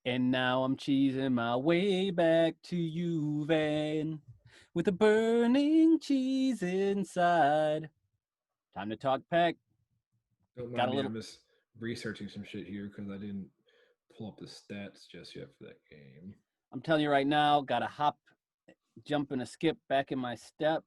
And now I'm cheesing my way back to you, Van, with a burning cheese inside. Time to talk pack. Don't Got mind a me. I'm little. just researching some shit here because I didn't pull up the stats just yet for that game. I'm telling you right now, got a hop, jump, and a skip back in my step.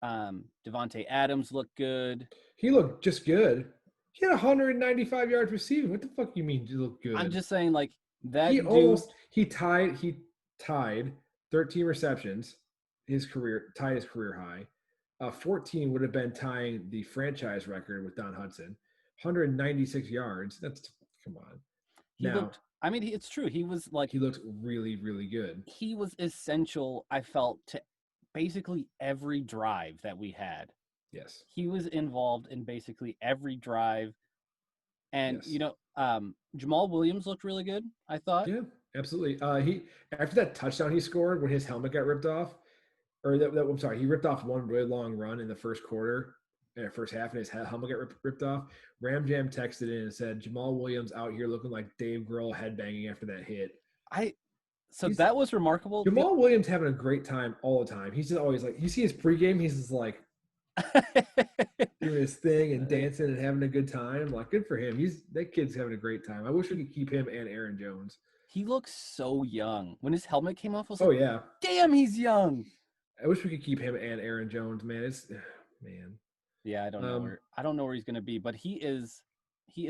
Devontae Adams looked good. He looked just good. He had 195 yards receiving. What the fuck you mean he looked I'm good? just saying, like, He that dude. almost he tied 13 receptions, tied his career high. 14 would have been tying the franchise record with Don Hudson. 196 yards. That's come on. He Now looked. I mean, it's true. He was like, he looked really really good. he was essential, I felt, to basically every drive that we had. Yes. He was involved in basically every drive. And, Yes. Jamal Williams looked really good, I thought. Yeah, absolutely. He after that touchdown he scored when his helmet got ripped off, or I'm sorry, he ripped off one really long run in the first quarter, first half, and his helmet got ripped off. Ram Jam texted in and said Jamal Williams out here looking like Dave Grohl headbanging after that hit. I So He's that was remarkable. Jamal Williams having a great time all the time. He's just always like, you see his pregame, he's just like doing his thing and dancing and having a good time. Like, good for him. That kid's having a great time. I wish we could keep him and Aaron Jones. He looks so young. When his helmet came off, I was Oh like, yeah, damn, he's young. I wish we could keep him and Aaron Jones. Man, it's man. Yeah, I don't know where he's gonna be, but he is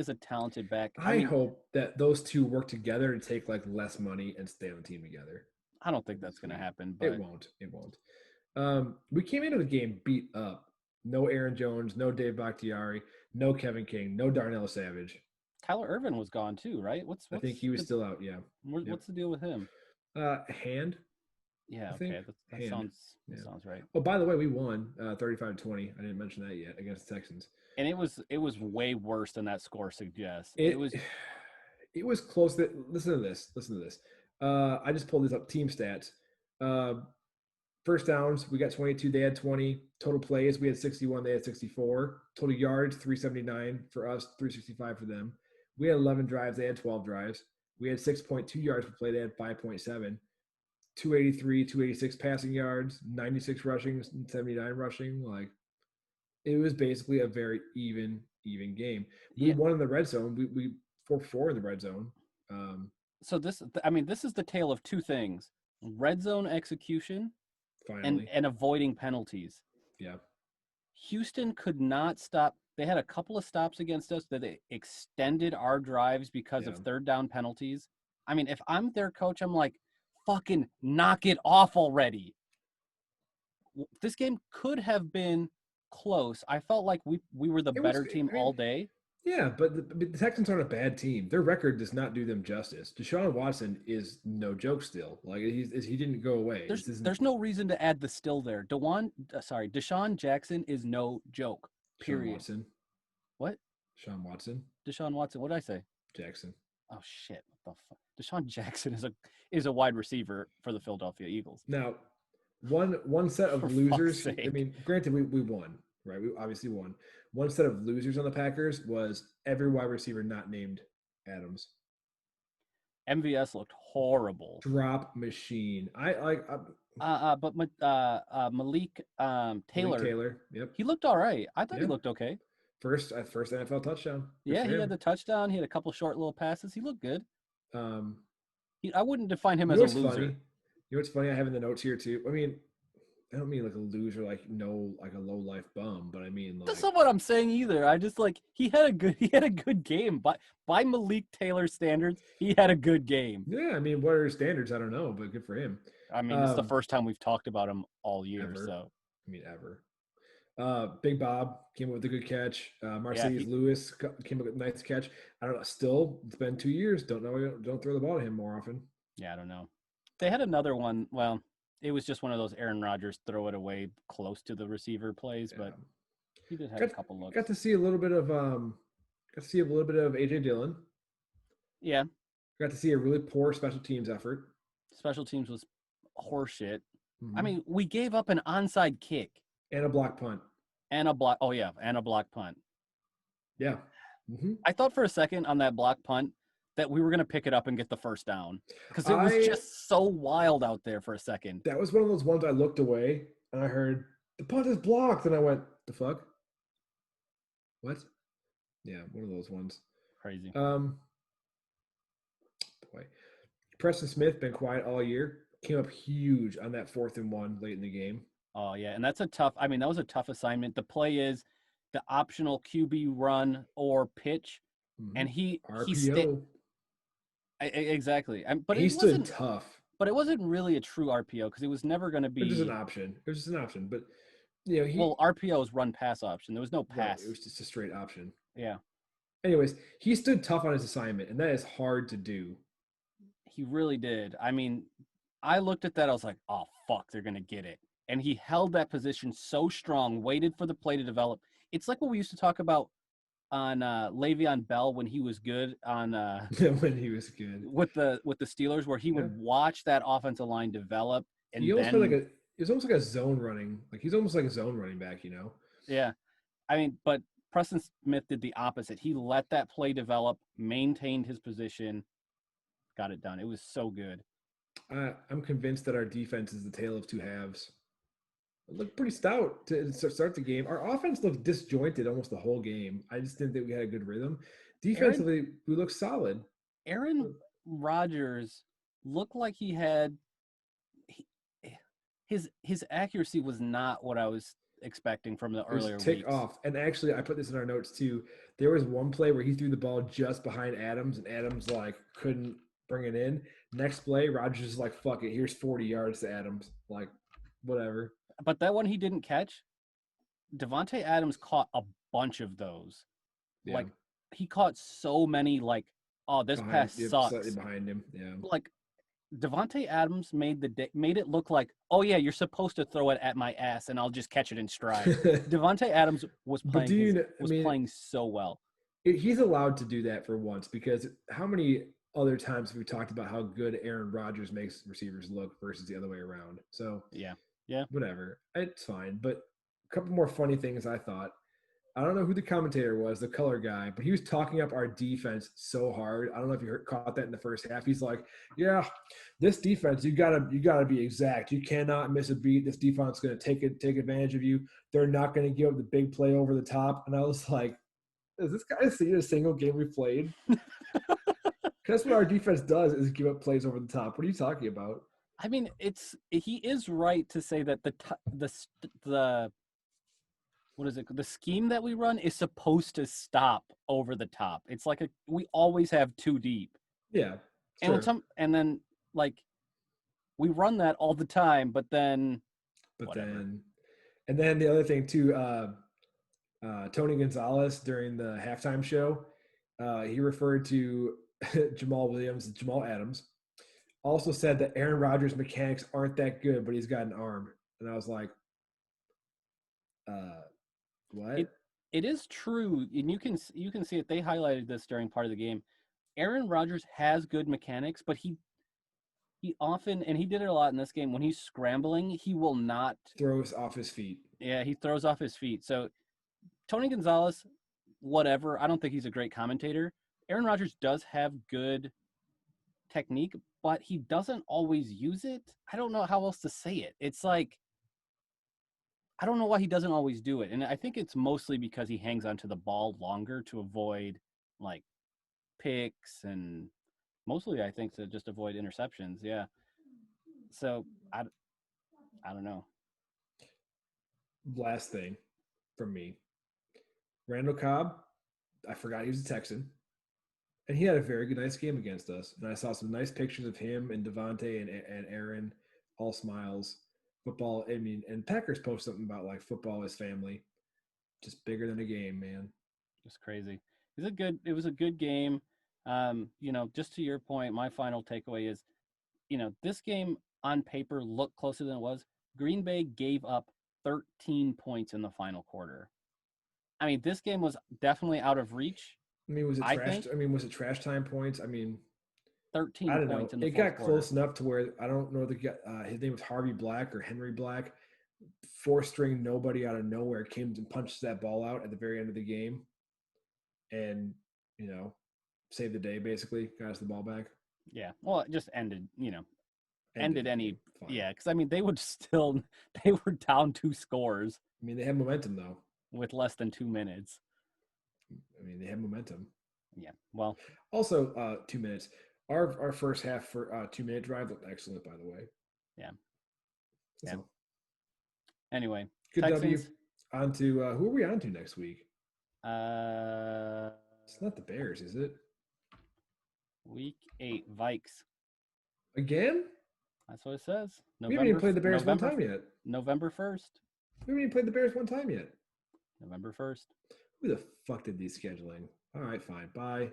a talented back. I I mean, hope that those two work together to take like less money and stay on the team together. I don't think That'd be that's gonna sweet. happen, It but won't. It won't. We came into the game beat up. No Aaron Jones, no Dave Bakhtiari, no Kevin King, no Darnell Savage. Kyler Irvin was gone too, right? I think he was still out. Yeah. Yep. What's the deal with him? Hand, Yeah, I think. okay, that Hand. sounds that Yeah. sounds right. Oh, by the way, we won 35-20. I didn't mention that yet against the Texans. And it was way worse than that score suggests. It It was it was close. Listen to this. Listen to this. I just pulled this up. Team stats. Uh, First downs, we got 22. They had 20. Total plays, we had 61. They had 64. Total yards, 379 for us, 365 for them. We had 11 drives. They had 12 drives. We had 6.2 yards per play. They had 5.7. 283, 286 passing yards, 96 rushing, 79 rushing. Like, it was basically a very even game. We yeah. won in the red zone. We 4-4 in the red zone. Um, So this is the tale of two things: red zone execution and Finally, avoiding penalties. yeah, Houston could not stop. They had a couple of stops against us that extended our drives because yeah. of third down penalties. I mean, if I'm their coach, I'm like, fucking knock it off already. This game could have been close. I felt like we were the It was. better team I all mean, day. yeah, but the Texans aren't a bad team. Their record does not do them justice. Deshaun Watson is no joke still. Like he didn't go away. There's This isn't there's no reason to add the still there. Deshaun Jackson is no joke. Deshaun Period. Watson. What? Deshaun Watson. Deshaun Watson. What did I say? Jackson. Oh shit! What the fuck? Deshaun Jackson is a wide receiver for the Philadelphia Eagles. Now, one set For of fuck's losers. I sake! mean, granted, we won, right? We obviously won. One set of losers on the Packers was every wide receiver not named Adams. MVS looked horrible. Drop machine. I like But Malik Malik Taylor, Taylor. Yep. he looked all right. I thought he Yeah. looked okay. First NFL touchdown. Good Yeah, for he had him. the touchdown. He had a couple short little passes. He looked good. Um, I wouldn't define him you as know a what's funny? loser. What's funny? I have in the notes here too. I mean, I don't mean like a loser, like no, like a low life bum, but I mean That's like not what I'm saying either. I just like he had a good game. By Malik Taylor standards, he had a good game. yeah. I mean, what are his standards? I don't know, but good for him. I mean, it's the Um, first time we've talked about him all year, Ever. so I mean, ever. Big Bob came up with a good catch. yeah, Marcedes Lewis came up with a nice catch. I don't know. Still, it's been 2 years. Don't know. Don't throw the ball to him more often. I don't know. They had another one. Well, it was just one of those Aaron Rodgers throw it away close to the receiver plays, Yeah. but he did have a Got couple got looks. to see a little bit of AJ Dillon. Yeah, Got to see a really poor special teams effort. special teams was horseshit. I Mm-hmm. mean, we gave up an onside kick And a block punt. and a block. Oh yeah, and a block punt. Yeah. Mm-hmm. I thought for a second on that block punt that we were going to pick it up and get the first down because it was I just so wild out there for a second. That was one of those ones I looked away and I heard the punt is blocked, and I went, the fuck? What? Yeah, one of those ones. Crazy. Um, boy, Preston Smith been quiet all year. Came up huge on that 4th and 1 late in the game. Oh yeah, and that's a tough. I mean, that was a tough assignment. The play is the optional QB run or pitch, Mm-hmm. and he RPO. exactly. But He it stood wasn't. tough. But it wasn't really a true RPO because it was never going to It was just an be. option. It was just an option. But he Well, RPO is run pass option. There was no right. It pass. was just a straight option. Yeah, Anyways, he stood tough on his assignment, and that is hard to do. he really did. I mean, I looked at that. I was like, oh fuck, they're going to get it. And he held that position so strong, waited for the play to develop. It's like what we used to talk about on Le'Veon Bell when he was good on When he was good. with the Steelers, where he Yeah. would watch that offensive line develop and He almost then had it was almost like a zone running. Like he's almost like a zone running back, yeah. I mean, but Preston Smith did the opposite. He let that play develop, maintained his position, got it done. It was so good. I'm convinced that our defense is the tale of two halves. It looked pretty stout to start the game. Our offense looked disjointed almost the whole game. I just didn't think we had a good rhythm. Defensively, we looked solid. Aaron Rodgers looked like he had his accuracy was not what I was expecting from the It was earlier tick weeks. off. And actually, I put this in our notes too. There was one play where he threw the ball just behind Adams, and Adams like couldn't bring it in. Next play, Rodgers is like, "Fuck it, here's 40 yards to Adams." Like, whatever. But that one he didn't catch. Devontae Adams caught a bunch of those. Yeah, Like he caught so many. Like, oh, this pass slightly sucks. behind him. Yeah, Like Devontae Adams made it look like, oh yeah, you're supposed to throw it at my ass and I'll just catch it in stride. Devontae Adams was but playing so well. He's allowed to do that for once, because how many other times have we talked about how good Aaron Rodgers makes receivers look versus the other way around? So Yeah. whatever, it's fine. But a couple more funny things I thought. I don't know who the commentator was, the color guy, but he was talking up our defense so hard. I don't know if you caught that in the first half. He's like, "Yeah, this defense, you gotta be exact. You cannot miss a beat. This defense is gonna take advantage of you. They're not gonna give up the big play over the top." And I was like, "Has this guy seen a single game we played?" That's what our defense does, is give up plays over the top. What are you talking about? I mean, he is right to say that the what is it? The scheme that we run is supposed to stop over the top. It's like we always have too deep. Yeah, And sure. then like we run that all the time, but then whatever. And then the other thing too, Tony Gonzalez during the halftime show, he referred to Jamal Williams and Jamal Adams. Also said that Aaron Rodgers' mechanics aren't that good, but he's got an arm. And I was like, what? It is true, and you can see it. They highlighted this during part of the game. Aaron Rodgers has good mechanics, but he often, and he did it a lot in this game, when he's scrambling, he will not Throws off his feet. Yeah, he throws off his feet. So Tony Gonzalez, whatever. I don't think he's a great commentator. Aaron Rodgers does have good technique, but he doesn't always use it. I don't know how else to say it. It's like, I don't know why he doesn't always do it. And I think it's mostly because he hangs onto the ball longer to avoid like picks, and mostly I think to just avoid interceptions. Yeah. So I don't know. Last thing from me, Randall Cobb, I forgot he was a Texan. And he had a very good, nice game against us. And I saw some nice pictures of him and Devontae and Aaron, all smiles. Football, I mean, and Packers post something about like football is family, just bigger than a game, man. Just crazy. It was a good game. Just to your point, my final takeaway is, this game on paper looked closer than it was. Green Bay gave up 13 points in the final quarter. I mean, this game was definitely out of reach. I mean, was it I trash? think I mean, was it trash time points? I mean, 13 I don't know. points in the It fourth got quarter. close enough to where I don't know his name was Harvey Black or Henry Black. Four string nobody out of nowhere came and punched that ball out at the very end of the game, and saved the day basically. Got us the ball back. Yeah. Well, it just ended. Ended Ended the any. game. Fine. Yeah, because I mean they would still they were down 2 scores I mean, they have momentum though. with less than 2 minutes. I mean, they have momentum. Yeah. Well. Also, 2 minutes. Our first half for 2 minute drive looked excellent, by the way. Yeah. That's Yeah. all. Anyway, Good W. Texans. On to who are we on to next week? Uh, It's not the Bears, is it? week 8 Vikes. Again? That's what it says. We haven't even played the Bears November, one time yet. November 1st. We haven't even played the Bears one time yet. November 1st. Who the fuck did these scheduling? All right, fine. Bye.